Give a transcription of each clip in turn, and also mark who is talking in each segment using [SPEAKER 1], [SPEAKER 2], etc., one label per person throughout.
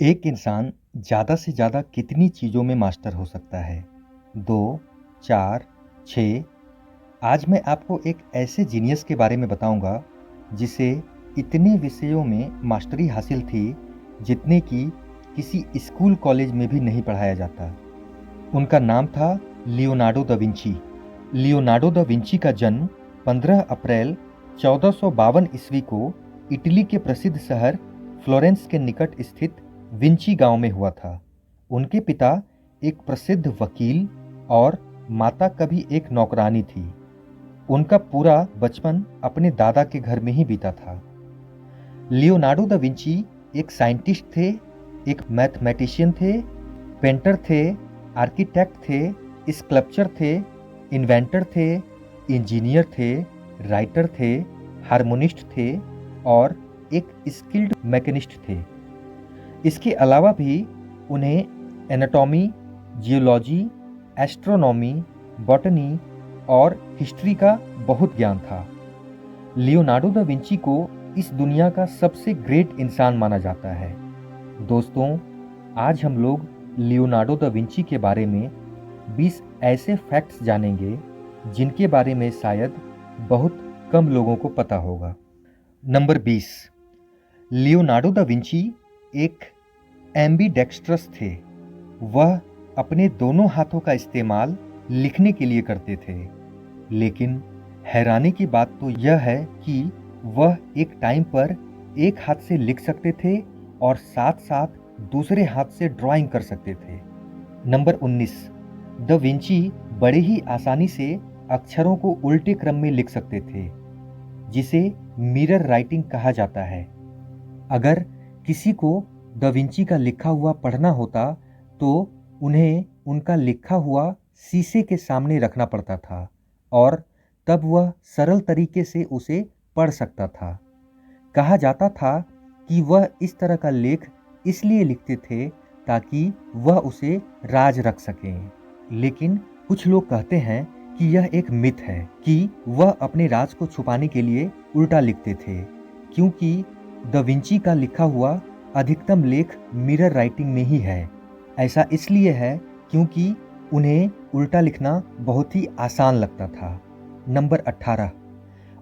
[SPEAKER 1] एक इंसान ज़्यादा से ज़्यादा कितनी चीज़ों में मास्टर हो सकता है? 2, 4, 6। आज मैं आपको एक ऐसे जीनियस के बारे में बताऊंगा जिसे इतने विषयों में मास्टरी हासिल थी जितने कि किसी स्कूल कॉलेज में भी नहीं पढ़ाया जाता। उनका नाम था Leonardo da Vinci. Leonardo da Vinci का जन्म 15 अप्रैल 1452 ईस्वी को इटली के प्रसिद्ध शहर फ्लोरेंस के निकट स्थित विंची गांव में हुआ था। उनके पिता एक प्रसिद्ध वकील और माता कभी एक नौकरानी थी। उनका पूरा बचपन अपने दादा के घर में ही बीता था। लियोनार्डो दा विंची एक साइंटिस्ट थे, एक मैथमेटिशियन थे, पेंटर थे, आर्किटेक्ट थे, स्कल्पचर थे, इन्वेंटर थे, इंजीनियर थे, राइटर थे, हार्मोनिस्ट थे और एक स्किल्ड मैकेनिस्ट थे। इसके अलावा भी उन्हें एनाटॉमी, जियोलॉजी, एस्ट्रोनॉमी, बॉटनी और हिस्ट्री का बहुत ज्ञान था। लियोनार्डो दा विंची को इस दुनिया का सबसे ग्रेट इंसान माना जाता है। दोस्तों, आज हम लोग लियोनार्डो दा विंची के बारे में 20 ऐसे फैक्ट्स जानेंगे जिनके बारे में शायद बहुत कम लोगों को पता होगा। नंबर 20। लियोनार्डो दा विंची एक एम्बीडेक्स्ट्रस थे। वह अपने दोनों हाथों का इस्तेमाल लिखने के लिए करते थे, लेकिन हैरानी की बात तो यह है कि वह एक टाइम पर एक हाथ से लिख सकते थे और साथ साथ दूसरे हाथ से ड्राइंग कर सकते थे। नंबर 19। दा विंची बड़े ही आसानी से अक्षरों को उल्टे क्रम में लिख सकते थे, जिसे मिरर राइटिंग कहा जाता है। अगर किसी को दा विंची का लिखा हुआ पढ़ना होता तो उन्हें उनका लिखा हुआ शीशे के सामने रखना पड़ता था और तब वह सरल तरीके से उसे पढ़ सकता था। कहा जाता था कि वह इस तरह का लेख इसलिए लिखते थे ताकि वह उसे राज रख सकें। लेकिन कुछ लोग कहते हैं कि यह एक मिथ है कि वह अपने राज को छुपाने के लिए उल्टा लिखते थे, क्योंकि दा विंची का लिखा हुआ अधिकतम लेख मिरर राइटिंग में ही है। ऐसा इसलिए है क्योंकि उन्हें उल्टा लिखना बहुत ही आसान लगता था। नंबर 18।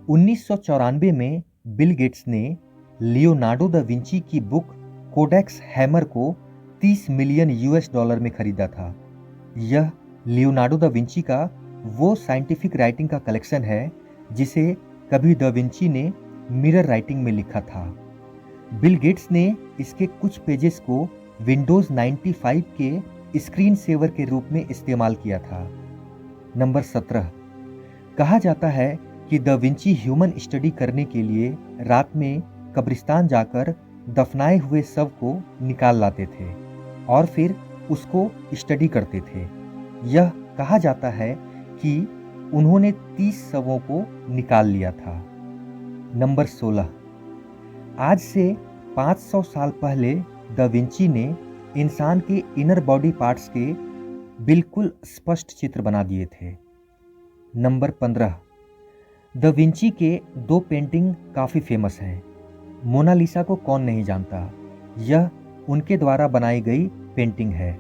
[SPEAKER 1] 1994 में बिल गेट्स ने लियोनार्डो दा विंची की बुक कोडेक्स हैमर को 30 मिलियन यूएस डॉलर में खरीदा था। यह लियोनार्डो दा विंची का वो साइंटिफिक राइटिंग का कलेक्शन है जिसे कभी दा विंची ने मिरर राइटिंग में लिखा था। बिल गेट्स ने इसके कुछ पेजेस को विंडोज 95 के स्क्रीन सेवर के रूप में इस्तेमाल किया था। नंबर 17। कहा जाता है कि दा विंची ह्यूमन स्टडी करने के लिए रात में कब्रिस्तान जाकर दफनाए हुए शव को निकाल लाते थे और फिर उसको स्टडी करते थे। यह कहा जाता है कि उन्होंने 30 शवों को निकाल लिया था। नंबर 16। आज से 500 साल पहले दा विंची ने इंसान के इनर बॉडी पार्ट्स के बिल्कुल स्पष्ट चित्र बना दिए थे। नंबर 15। दा विंची के 2 पेंटिंग काफ़ी फेमस हैं। मोनालिसा को कौन नहीं जानता, यह उनके द्वारा बनाई गई पेंटिंग है।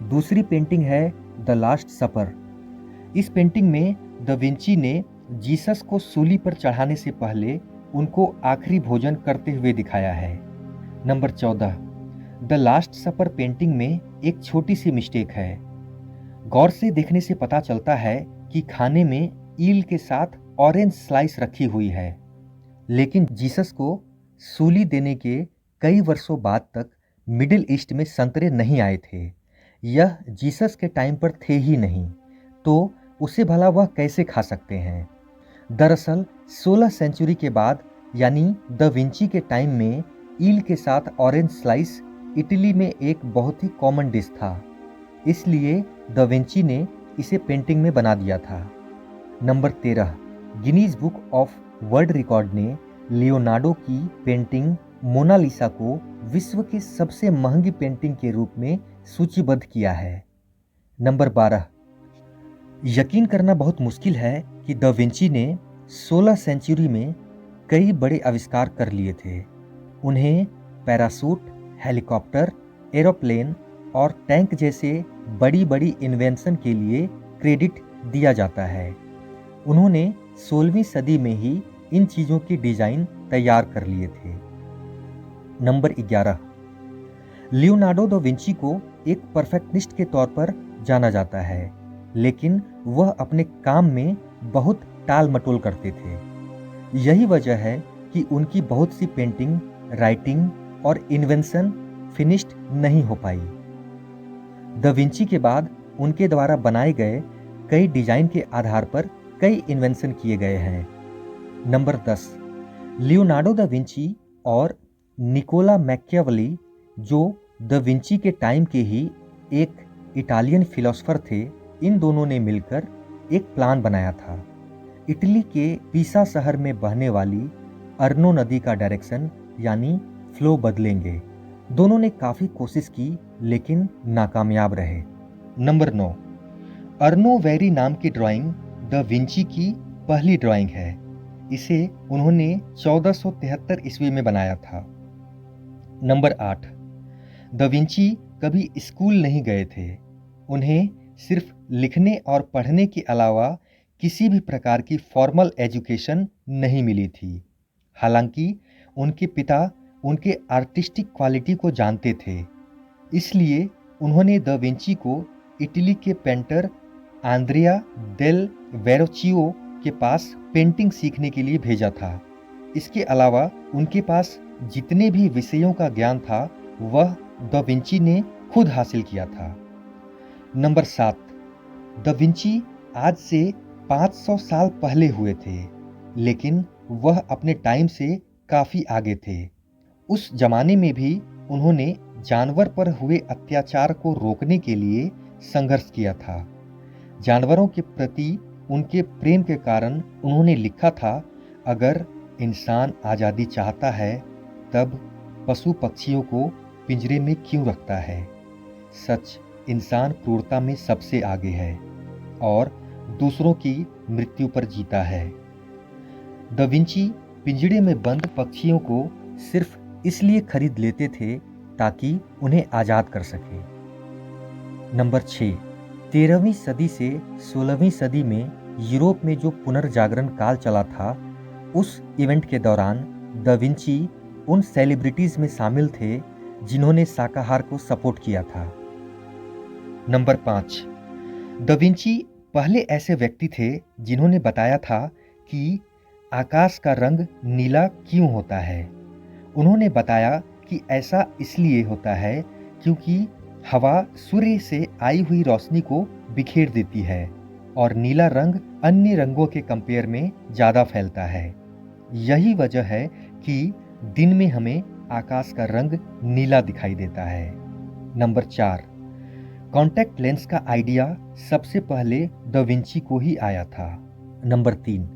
[SPEAKER 1] दूसरी पेंटिंग है द लास्ट सपर। इस पेंटिंग में दा विंची ने जीसस को सूली पर चढ़ाने से पहले उनको आखिरी भोजन करते हुए दिखाया है। Number 14। The last supper painting में एक छोटी सी मिस्टेक है। गौर से देखने से पता चलता है कि खाने में ईल के साथ ऑरेंज स्लाइस रखी हुई है, लेकिन जीसस को सूली देने के कई वर्षों बाद तक मिडिल ईस्ट में संतरे नहीं आए थे। यह जीसस के टाइम पर थे ही नहीं, तो उसे भला वह कैसे खा सकते हैं। दरअसल 16 सेंचुरी के बाद यानी दा विंची के टाइम में ईल के साथ ऑरेंज स्लाइस इटली में एक बहुत ही कॉमन डिश था, इसलिए दा विंची ने इसे पेंटिंग में बना दिया था। Number 13। Guinness book of world record ने लियोनार्डो की पेंटिंग मोनालिसा को विश्व की सबसे महंगी पेंटिंग के रूप में सूचीबद्ध किया है। नंबर 12। यकीन करना बहुत मुश्किल है कि दा विंची ने 16 सेंचुरी में कई बड़े आविष्कार कर लिए थे। उन्हें पैरासूट, हेलीकॉप्टर एरोप्लेन और टैंक जैसे बड़ी बड़ी इन्वेंशन के लिए क्रेडिट दिया जाता है। उन्होंने 16वीं सदी में ही इन चीज़ों की डिज़ाइन तैयार कर लिए थे। नंबर 11, लियोनार्डो दा विंची को एक परफेक्शनिस्ट के तौर पर जाना जाता है, लेकिन वह अपने काम में बहुत टाल मटोल करते थे। यही वजह है कि उनकी बहुत सी पेंटिंग, राइटिंग और इन्वेंशन फिनिश्ड नहीं हो पाई। दा विंची के बाद उनके द्वारा बनाए गए कई डिजाइन के आधार पर कई इन्वेंशन किए गए हैं। नंबर 10, लियोनार्डो दा विंची और निकोला मैकियावेली, जो दा विंची के टाइम के ही एक इटालियन फिलोसोफर थे, इन दोनों ने मिलकर एक प्लान बनाया था। इटली के पीसा शहर में बहने वाली अर्नो नदी का डायरेक्शन यानी फ्लो बदलेंगे। दोनों ने काफ़ी कोशिश की लेकिन नाकामयाब रहे। नंबर 9, अर्नो वेरी नाम की ड्राइंग दा विंची की पहली ड्राइंग है। इसे उन्होंने 1473 ईस्वी में बनाया था। नंबर 8, दा विंची कभी स्कूल नहीं गए थे। उन्हें सिर्फ लिखने और पढ़ने के अलावा किसी भी प्रकार की फॉर्मल एजुकेशन नहीं मिली थी। हालांकि उनके पिता उनके आर्टिस्टिक क्वालिटी को जानते थे, इसलिए उन्होंने दा विंची को इटली के पेंटर आंद्रिया डेल वेरोचियो के पास पेंटिंग सीखने के लिए भेजा था। इसके अलावा उनके पास जितने भी विषयों का ज्ञान था वह दा विंची ने खुद हासिल किया था। नंबर 7, दा विंची आज से 500 साल पहले हुए थे, लेकिन वह अपने टाइम से काफ़ी आगे थे। उस जमाने में भी उन्होंने जानवर पर हुए अत्याचार को रोकने के लिए संघर्ष किया था। जानवरों के प्रति उनके प्रेम के कारण उन्होंने लिखा था, अगर इंसान आज़ादी चाहता है तब पशु पक्षियों को पिंजरे में क्यों रखता है। सच, इंसान क्रूरता में सबसे आगे है और दूसरों की मृत्यु पर जीता है। दा विंची पिंजरे में बंद पक्षियों को सिर्फ इसलिए खरीद लेते थे ताकि उन्हें आज़ाद कर सके। नंबर 6, 13वीं सदी से 16वीं सदी में यूरोप में जो पुनर्जागरण काल चला था, उस इवेंट के दौरान दा विंची उन सेलिब्रिटीज़ में शामिल थे जिन्होंने शाकाहार को सपोर्ट किया था। नंबर 5, दा विंची पहले ऐसे व्यक्ति थे जिन्होंने बताया था कि आकाश का रंग नीला क्यों होता है। उन्होंने बताया कि ऐसा इसलिए होता है क्योंकि हवा सूर्य से आई हुई रोशनी को बिखेर देती है और नीला रंग अन्य रंगों के कंपेयर में ज़्यादा फैलता है। यही वजह है कि दिन में हमें आकाश का रंग नीला दिखाई देता है। नंबर 4, कॉन्टैक्ट लेंस का आइडिया सबसे पहले दा विंची को ही आया था। नंबर 3,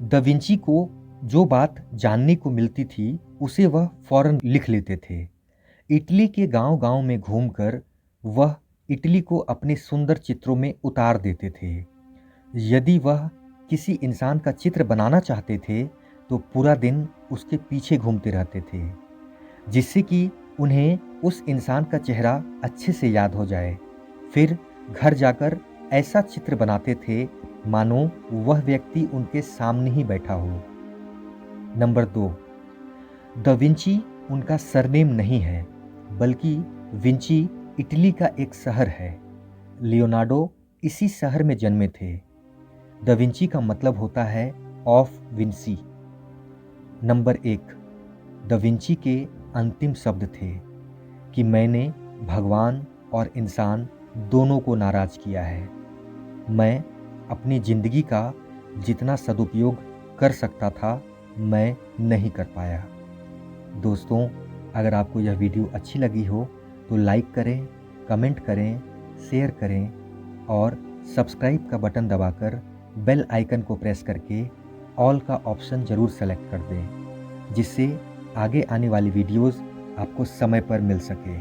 [SPEAKER 1] दा विंची को जो बात जानने को मिलती थी उसे वह फौरन लिख लेते थे। इटली के गांव-गांव में घूमकर वह इटली को अपने सुंदर चित्रों में उतार देते थे। यदि वह किसी इंसान का चित्र बनाना चाहते थे तो पूरा दिन उसके पीछे घूमते रहते थे, जिससे कि उन्हें उस इंसान का चेहरा अच्छे से याद हो जाए। फिर घर जाकर ऐसा चित्र बनाते थे मानो वह व्यक्ति उनके सामने ही बैठा हो। नंबर 2, दा विंची उनका सरनेम नहीं है, बल्कि विंची इटली का एक शहर है। लियोनार्डो इसी शहर में जन्मे थे। दा विंची का मतलब होता है of Vinci. Number 1, da Vinci के अंतिम शब्द थे कि मैंने भगवान और इंसान दोनों को नाराज़ किया है। मैं अपनी ज़िंदगी का जितना सदुपयोग कर सकता था मैं नहीं कर पाया। दोस्तों, अगर आपको यह वीडियो अच्छी लगी हो तो लाइक करें, कमेंट करें, शेयर करें और सब्सक्राइब का बटन दबाकर बेल आइकन को प्रेस करके ऑल का ऑप्शन ज़रूर सेलेक्ट कर दें, जिससे आगे आने वाली वीडियोज़ आपको समय पर मिल सके।